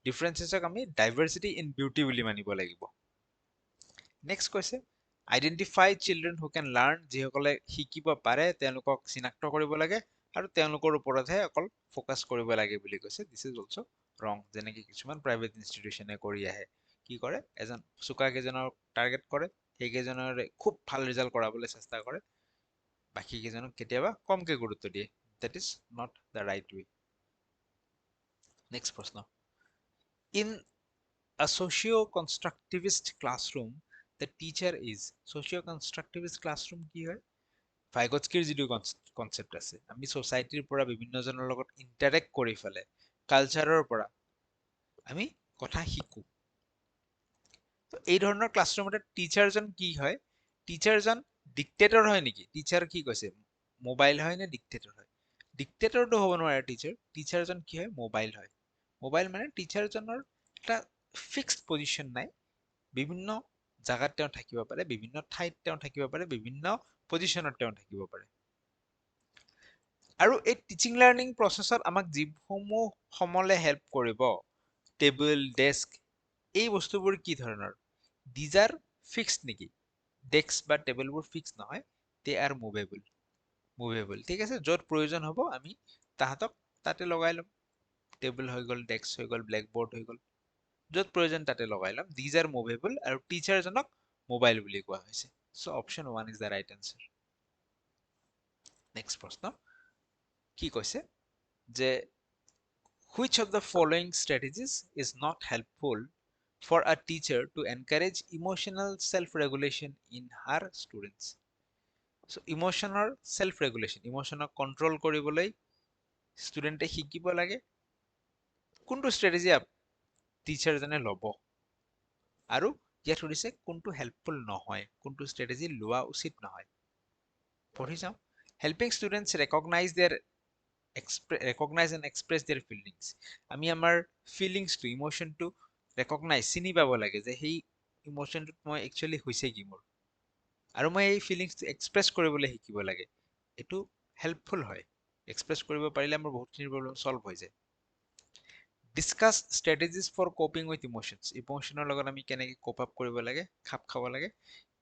ডিফাৰেন্সেছক আমি ডাইভাৰ্চিটি ইন বিউটি বুলি মানিব লাগিব নেক্সট কৈছে আইডেন্টিফাই চিলড্ৰেন হু কেন লাৰ্ণ যিসকলে শিকিব পাৰে তেওঁলোকক চিনাক্ত কৰিব লাগে আৰু তেওঁলোকৰ ওপৰতহে অকল ফ'কাছ কৰিব লাগে বুলি কৈছে দিছ ইজ অলছ' ৰং যেনেকৈ কিছুমান প্ৰাইভেট ইনষ্টিটিউশ্যনে কৰি আহে কি কৰে এজন চোকা কেইজনৰ টাৰ্গেট কৰে সেইকেইজনৰে খুব ভাল ৰিজাল্ট কৰাবলৈ চেষ্টা কৰে বাকী কেইজনক কেতিয়াবা কমকে গুৰুত্ব দিয়ে that is not the right way next প্ৰশ্ন in a socio-constructivist classroom the teacher is socio-constructivist classroom কি হয় ভাইগটস্কিৰ যিটো কনসেপ্ট আছে আমি সোসাইটিৰ পৰা বিভিন্নজনৰ লগত ইন্টাৰেক্ট কৰি ফেলে কালচাৰৰ পৰা আমি কথা শিকো তো এই ধৰণৰ ক্লাছৰুমতে টিচাৰজন কি হয় টিচাৰজন ডিক্টেটৰ হয় নেকি টিচাৰ কি কৈছে মোবাইল হয় নে ডিক্টেটৰ হয় ডিক্টেটৰটো হ'ব নোৱাৰে টিচাৰজন কি হয় মোবাইল মানে টিচাৰজনৰ এটা ফিক্সড পজিশন নাই বিভিন্ন জাগাত তেওঁ থাকিব পাৰে বিভিন্ন ঠাইত তেওঁ থাকিব পাৰে বিভিন্ন পজিশনত তেওঁ থাকিব পাৰে আৰু এই টিচিং লাৰ্নিং প্ৰসেছত আমাক যিসমূহ সমলে হেল্প কৰিব টেবল ডেস্ক এই বস্তুবোৰ কি ধৰণৰ দিজ আৰ ফিক্সড নেকি ডেস্ক বা টেবলবোৰ ফিক্স নহয় দে আৰ মুভেবল ঠিক আছে য'ত প্ৰয়োজন হ'ব আমি তাহাঁতক তাতে লগাই ল'ম টেবল হৈ গ'ল ডেস্ক হৈ গ'ল ব্লেকবোৰ্ড হৈ গ'ল য'ত প্ৰয়োজন তাতে লগাই ল'ম দিজ আৰ মুভেবল আৰু টিচাৰজনক মোবাইল বুলি কোৱা হৈছে so' option 1 is the right answer next প্ৰশ্ন কি কৈছে যে which of the following strategies is not helpful for a teacher to encourage emotional self-regulation in her students so emotional self-regulation emotional control কৰিবলৈ ষ্টুডেণ্টে শিকিব লাগে কোনটো ষ্ট্ৰেটেজি টিচাৰজনে ল'ব আৰু ইয়াত সুধিছে কোনটো হেল্পফুল নহয় কোনটো ষ্ট্ৰেটেজি লোৱা উচিত নহয় পঢ়ি যাওঁ helping students recognize and express their feelings আমি আমাৰ ফিলিংছটো ইমোশনটো ৰেকগনাইজ চিনি পাব লাগে যে সেই ইমোশনটোত মই একচুৱেলি হৈছে কি মোৰ আৰু মই এই ফিলিংছটো এক্সপ্ৰেছ কৰিবলৈ শিকিব লাগে এইটো হেল্পফুল হয় এক্সপ্ৰেছ কৰিব পাৰিলে আমাৰ বহুতখিনি প্ৰব্লেম সলভ হৈ যায় discuss strategies for coping with ইমোশনৰ লগত আমি কেনেকৈ কোপ আপ কৰিব লাগে খাপ খাব লাগে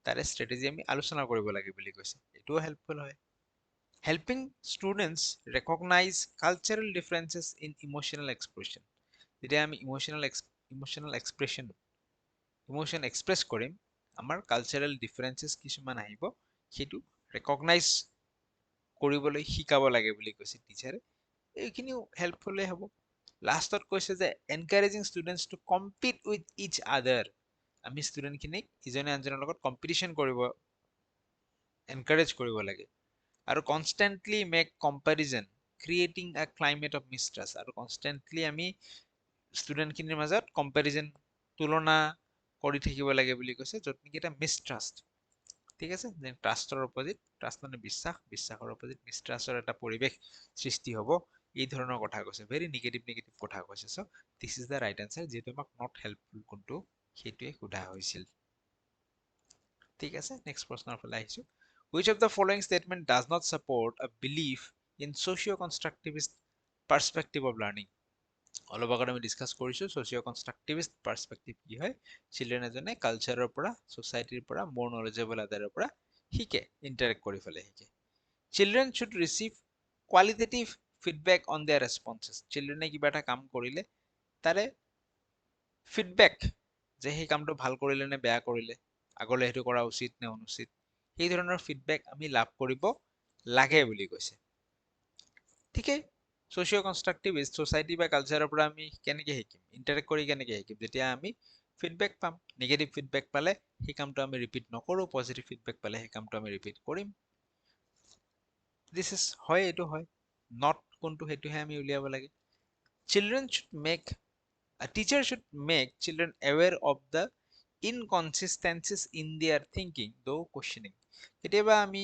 তাৰে ষ্ট্ৰেটেজি আমি আলোচনা কৰিব লাগে বুলি কৈছে এইটোও হেল্পফুল হয় helping students recognize cultural differences in emotional expression যেতিয়া আমি ইমোশনাল এক্সপ্ৰেছন ইমোশন এক্সপ্ৰেছ কৰিম আমাৰ কালচাৰেল ডিফাৰেন্সেছ কিছুমান আহিব সেইটো ৰেকগনাইজ কৰিবলৈ শিকাব লাগে বুলি কৈছে টিচাৰে এইখিনিও হেল্পফুলে হ'ব লাষ্টত কৈছে যে encouraging students two compete with ইচ আদাৰ আমি ষ্টুডেণ্টখিনিক ইজনে আনজনৰ লগত কম্পিটিশ্যন কৰিব এনকাৰেজ কৰিব লাগে আৰু কনষ্টেণ্টলি মেক কম্পেৰিজন ক্ৰিয়েটিং আ ক্লাইমেট অফ মিষ্ট্ৰাষ্ট আৰু কনষ্টেণ্টলি আমি ষ্টুডেণ্টখিনিৰ মাজত কম্পেৰিজন তুলনা কৰি থাকিব লাগে বুলি কৈছে, য'ত নেকি এটা মিষ্ট্ৰাষ্ট, ঠিক আছে, যে ট্ৰাষ্টৰ অপজিট, ট্ৰাষ্ট মানে বিশ্বাস, বিশ্বাসৰ অপজিট মিষ্ট্ৰাষ্টৰ এটা পৰিৱেশ সৃষ্টি হ'ব, এই ধৰণৰ কথা কৈছে, ভেৰি নিগেটিভ কথা কৈছে। So' this is the right answer, যিহেতু আমাক নট হেল্পফুল কোনটো সেইটোৱে সোধা হৈছিল। ঠিক আছে, নেক্সট প্ৰশ্নৰ ফালে আহিছো। Which of the following statement does not support a belief in socio-constructivist perspective of learning? অলপ আগত আমি ডিছকাছ কৰিছো socio-constructivist perspective কি হয়, চিলড্ৰেন এজনে কালচাৰৰ পৰা, সোচাইটিৰ পৰা, মোৰ নলেজেবল আদাৰৰ পৰা শিকে, ইণ্টাৰেক্ট কৰি পেলাই শিকে। Children should receive qualitative feedback on their responses. চিলড্ৰেনে কিবা এটা কাম কৰিলে তাৰে ফিডবেক, যে সেই কামটো ভাল কৰিলে নে বেয়া কৰিলে, আগলৈ সেইটো কৰা উচিত নে অনুচিত, সেই ধৰণৰ ফিডবেক আমি লাভ কৰিব লাগে বুলি কৈছে। ঠিকেই, সোচিঅ' কনষ্ট্ৰাকটিভিষ্ট সোচাইটি বা কালচাৰৰ পৰা আমি কেনেকে শিকিম, ইণ্টাৰেক্ট কৰি কেনেকে শিকিম, যেতিয়া আমি ফিডবেক পাম। নিগেটিভ ফিডবেক পালে সেই কামটো আমি ৰিপিট নকৰোঁ, পজিটিভ ফিডবেক পালে সেই কামটো আমি ৰিপিট কৰিম। দিছ ইজ হয়, এইটো হয়, নট কোনটো সেইটোহে আমি উলিয়াব লাগে। Children should make A teacher should make children aware of the inconsistencies in their thinking, though questioning. কেতিয়াবা আমি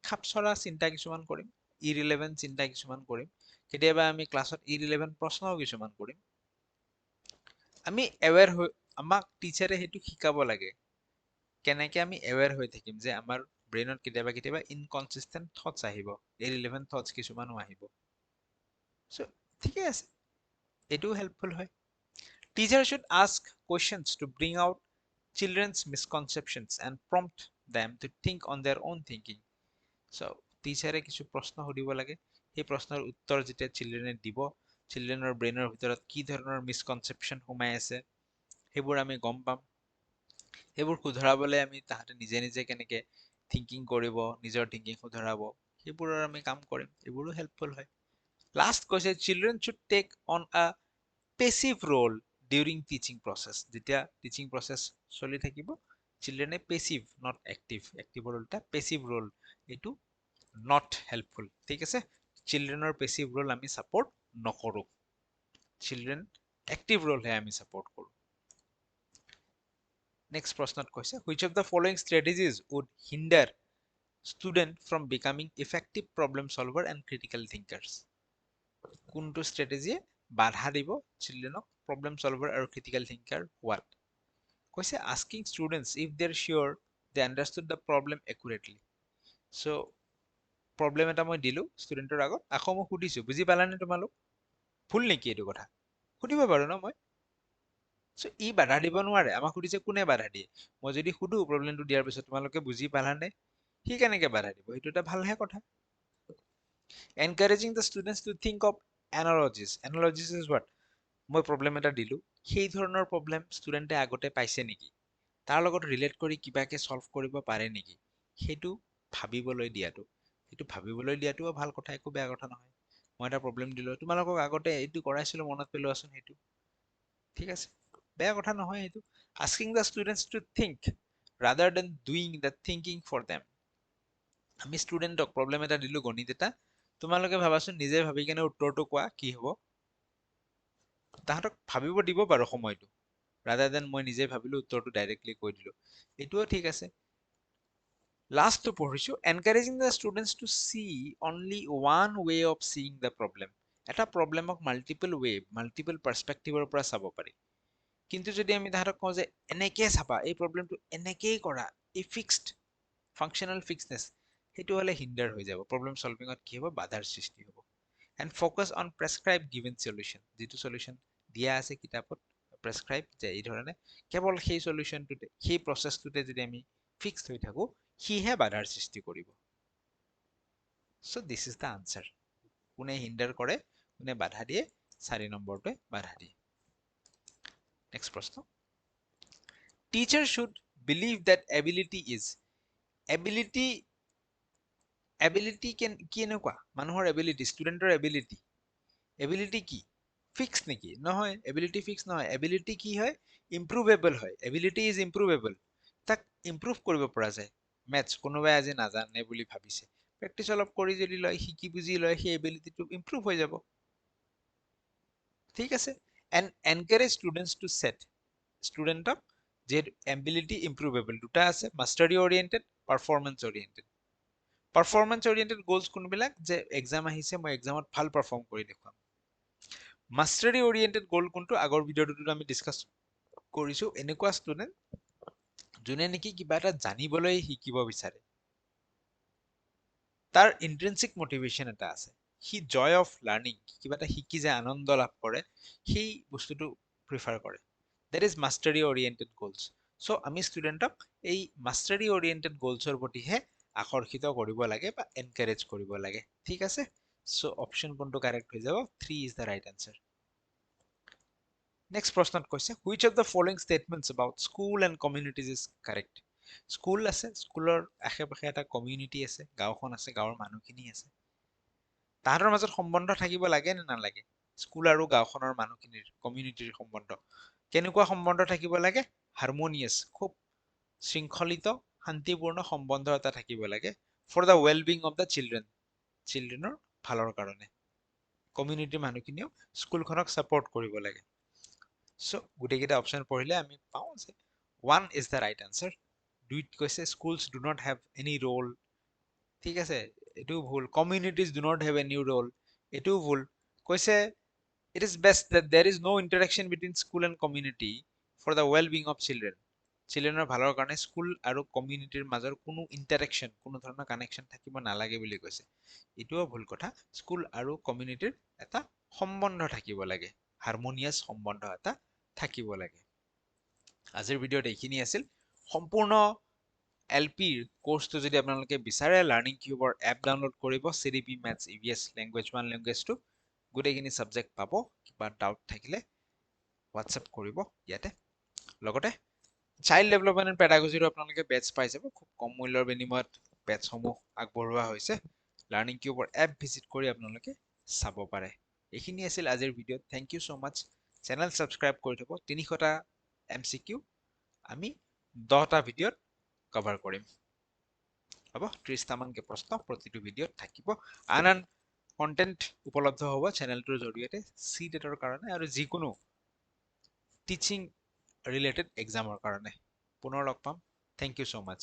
খাপচৰা চিন্তা কিছুমান কৰিম, ইৰিলেভেণ্ট চিন্তা কিছুমান কৰিম, কেতিয়াবা আমি ক্লাছত ইৰিলেভেণ্ট প্ৰশ্নও কিছুমান কৰিম। আমি এৱেৰ হৈ, আমাক টিচাৰে সেইটো শিকাব লাগে, কেনেকে আমি এৱেৰ হৈ থাকিম যে আমাৰ ব্ৰেইনত কেতিয়াবা কেতিয়াবা ইনকনচিষ্টেণ্ট থটছ আহিব, ইৰিলেভেণ্ট থটছ কিছুমানো আহিব। চ' ঠিকে আছে, এইটোও হেল্পফুল হয়। Teacher should ask questions to bring out children's misconceptions and prompt them to think on their own thinking. So, টিচাৰে কিছু প্ৰশ্ন সুধিব লাগে, সেই প্ৰশ্নৰ উত্তৰ যেতিয়া চিলড্ৰেনে দিব, চিলড্ৰেনৰ ব্ৰেইনৰ ভিতৰত কি ধৰণৰ মিসকনচেপশ্যন সোমাই আছে সেইবোৰ আমি গম পাম। সেইবোৰ শুধৰাবলৈ আমি তাহাঁতে নিজে নিজে কেনেকে থিংকিং কৰিব, নিজৰ থিংকিং শুধৰাব, সেইবোৰৰ আমি কাম কৰিম, এইবোৰো হেল্পফুল হয়। লাষ্ট কৈছে children should take on a passive role during teaching process. যেতিয়া টিচিং প্ৰচেছ চলি থাকিব, চিলড্ৰেনে পেচিভ, নট এক্টিভ, এক্টিভৰ উল্টা পেচিভ ৰোল, এইটো নট হেল্পফুল। ঠিক আছে, চিলড্ৰেনৰ পেচিভ ৰোল আমি ছাপোৰ্ট নকৰোঁ, চিলড্ৰেন এক্টিভ ৰোলহে আমি ছাপোৰ্ট কৰোঁ। নেক্সট প্ৰশ্নত কৈছে which of the following strategies would hinder student from becoming effective problem solver and critical thinkers? কোনটো ষ্ট্ৰেটেজিয়ে বাধা দিব চিলড্ৰেনক প্ৰব্লেম চলভাৰ আৰু ক্ৰিটিকেল থিংকাৰ হোৱাত? কৈছে asking students if they are sure they understood the problem accurately. So' problem এটা মই দিলোঁ ষ্টুডেণ্টৰ আগত, আকৌ মই সুধিছোঁ বুজি পালানে তোমালোক, ভুল নেকি এইটো কথা, সুধিব পাৰোঁ ন মই। চ' ই বাধা দিব নোৱাৰে, আমাক সুধিছে কোনে বাধা দিয়ে, মই যদি সুধো প্ৰব্লেমটো দিয়াৰ পিছত তোমালোকে বুজি পালানে, সি কেনেকে বাধা দিব, সেইটো এটা ভালহে কথা। Encouraging the students to think of analogies. Analogies is what, মই প্ৰব্লেম এটা দিলোঁ, সেই ধৰণৰ প্ৰব্লেম ষ্টুডেণ্টে আগতে পাইছে নেকি, তাৰ লগত ৰিলেট কৰি কিবাকে চল্ভ কৰিব পাৰে নেকি, সেইটো ভাবিবলৈ দিয়াটো, সেইটো ভাবিবলৈ দিয়াটোও ভাল কথা, একো বেয়া কথা নহয়। মই এটা প্ৰব্লেম দিলোঁ, তোমালোকক আগতে এইটো কৰাইছিলোঁ মনত পেলোৱাচোন, সেইটো ঠিক আছে, বেয়া কথা নহয় সেইটো। Asking the students to think rather than doing the thinking for them. আমি ষ্টুডেণ্টক প্ৰব্লেম এটা দিলোঁ গণিত এটা, তোমালোকে ভাবাচোন নিজে ভাবি কেনে উত্তৰটো কোৱা কি হ'ব, তাহাঁতক ভাবিব দিব পাৰোঁ সময়টো, ৰাদাৰ দেন মই নিজে ভাবিলোঁ উত্তৰটো ডাইৰেক্টলি কৈ দিলোঁ, এইটোও ঠিক আছে। লাষ্টটো পঢ়িছোঁ encouraging the students to see only one way of seeing the problem. এটা প্ৰব্লেমক মাল্টিপল ৱে, মাল্টিপল পাৰ্চপেক্টিভৰ পৰা চাব পাৰি, কিন্তু যদি আমি তাহাঁতক কওঁ যে এনেকে চাবা, এই প্ৰব্লেমটো এনেকেই কৰা, এই ফিক্সড ফাংচনেল ফিক্সনেছ, সেইটো হ'লে হিণ্ডাৰ হৈ যাব, প্ৰব্লেম চলভিঙত কি হ'ব, বাধাৰ সৃষ্টি হ'ব। And focus on prescribe given solution, যিটো চলিউশ্যন দিয়া আছে কিতাপত প্ৰেছক্ৰাইব, যে এই ধৰণে কেৱল সেই চলিউশ্যনটোতে, সেই প্ৰচেছটোতে যদি আমি ফিক্সড হৈ থাকোঁ, সিহে বাধাৰ সৃষ্টি কৰিব। চ' দিছ ইজ দ্য আনচাৰ। কোনে হিণ্ডাৰ কৰে, কোনে বাধা দিয়ে, 4 নম্বৰটোৱে বাধা দিয়ে। নেক্সট প্ৰশ্ন, teacher should believe that ability is, ability, ability কি এনেকুৱা, মানুহৰ এবিলিটি, ষ্টুডেণ্টৰ এবিলিটি, এবিলিটি কি ফিক্স নেকি? নহয়, এবিলিটি ফিক্স নহয়, এবিলিটি কি হয়, ইম্প্ৰুভেবল হয়, এবিলিটি ইজ ইম্প্ৰুভেবল, তাক ইম্প্ৰুভ কৰিব পৰা যায়। মেথছ কোনোবাই আজি নাজানে বুলি ভাবিছে, প্ৰেক্টিচ অলপ কৰি যদি লয়, শিকি বুজি লয়, সেই এবিলিটিটো ইম্প্ৰুভ হৈ যাব। ঠিক আছে, and encourage students to set student of যে ability improvable দুটা আছে mastery oriented performance oriented performance oriented goals কোনবিলাক যে এক্সাম আহিছে মই এক্সামত ভাল পারফর্ম কৰি দেখুৱাম mastery oriented goal কোনটো আগৰ ভিডিওটোত আমি ডিসকাস কৰিছো এনেকুৱা ষ্টুডেন্ট যোনে নেকি কিবা এটা জানিবলৈ শিকিব বিচাৰে তাৰ ইন্ট্ৰিনসিক মোটিভেশন এটা আছে হি জয় অফ লাৰ্নিং কিবা এটা শিকি যে আনন্দ লাভ কৰে সেই বস্তুটো প্ৰিফাৰ কৰে that is mastery oriented goals so' আমি ষ্টুডেণ্টক এই মাষ্টাৰী অৰিয়েণ্টেড গ'লছৰ প্ৰতিহে আকৰ্ষিত কৰিব লাগে বা এনকাৰেজ কৰিব লাগে ঠিক আছে চ' অপশ্যন কোনটো কাৰেক্ট হৈ যাব 3 is the right answer next প্ৰশ্নত কৈছে which of the following statements about school and communities is correct school আছে স্কুলৰ আশে পাশে এটা কমিউনিটি আছে গাঁওখন আছে গাঁৱৰ মানুহখিনি আছে তাহাঁতৰ মাজত সম্বন্ধ থাকিব লাগে নে নালাগে স্কুল আৰু গাঁওখনৰ মানুহখিনিৰ কমিউনিটিৰ সম্বন্ধ কেনেকুৱা সম্বন্ধ থাকিব লাগে হাৰমনিয়াছ খুব শৃংখলিত শান্তিপূৰ্ণ সম্বন্ধ এটা থাকিব লাগে for the well being of the চিলড্ৰেনৰ ভালৰ কাৰণে কমিউনিটিৰ মানুহখিনিও স্কুলখনক ছাপোৰ্ট কৰিব লাগে চ' গোটেইকেইটা অপশ্যন পঢ়িলে আমি পাওঁ যে 1 ইজ দ্য ৰাইট আনচাৰ দুইত কৈছে schools do not have any role ঠিক আছে এটাও ভুল communities do not have any role এটাও ভুল কৈছে it is best that there is no interaction between school and community for the well-being of children চিলড্ৰেনৰ ভালৰ কাৰণে স্কুল আৰু কমিউনিটিৰ মাজৰ কোনো ইণ্টাৰেকশ্যন কোনো ধৰণৰ কানেকশ্যন থাকিব নালাগে বুলি কৈছে এইটোও ভুল কথা স্কুল আৰু কমিউনিটিৰ এটা সম্বন্ধ থাকিব লাগে হাৰমনিয়াছ সম্বন্ধ এটা থাকিব লাগে আজিৰ ভিডিঅ'ত এইখিনি আছিল সম্পূৰ্ণ এলপিৰ কোৰ্সটো যদি আপোনালোকে বিচাৰে লাৰ্নিং কিউবৰ এপ ডাউনলোড কৰিব CDP Maths EVS language 1 language 2 গোটেইখিনি সাবজেক্ট পাব কিবা ডাউট থাকিলে হোৱাটসঅ্যাপ কৰিব ইয়াতে লগতে চাইল্ড ডেভেলপমেন্ট এণ্ড পেডাগজিৰ আপোনালোকে বেটছ পাই যাব খুব কম মূল্যৰ বিনিময়ত বেটছসমূহ আগবঢ়োৱা হৈছে লাৰ্নিং কিউবৰ এপ ভিজিট কৰি আপোনালোকে চাব পাৰে এইখিনি আছিল আজিৰ ভিডিঅ' থেংক ইউ সো মাচ চেনেল সাবস্ক্ৰাইব কৰি থব 300টা MCQ আমি 10টা ভিডিঅ'ত কভাৰ কৰিম হ'ব 30টা মানকে প্ৰশ্ন প্ৰতিটো ভিডিঅ'ত থাকিব আন কন্টেন্ট উপলব্ধ হ'ব চেনেলটোৰ জৰিয়তে CTET ৰ কাৰণে আৰু যিকোনো টিচিং ৰিলেটেড এক্সামৰ কাৰণে পুনৰ লগ পাম থেংক ইউ সো মাচ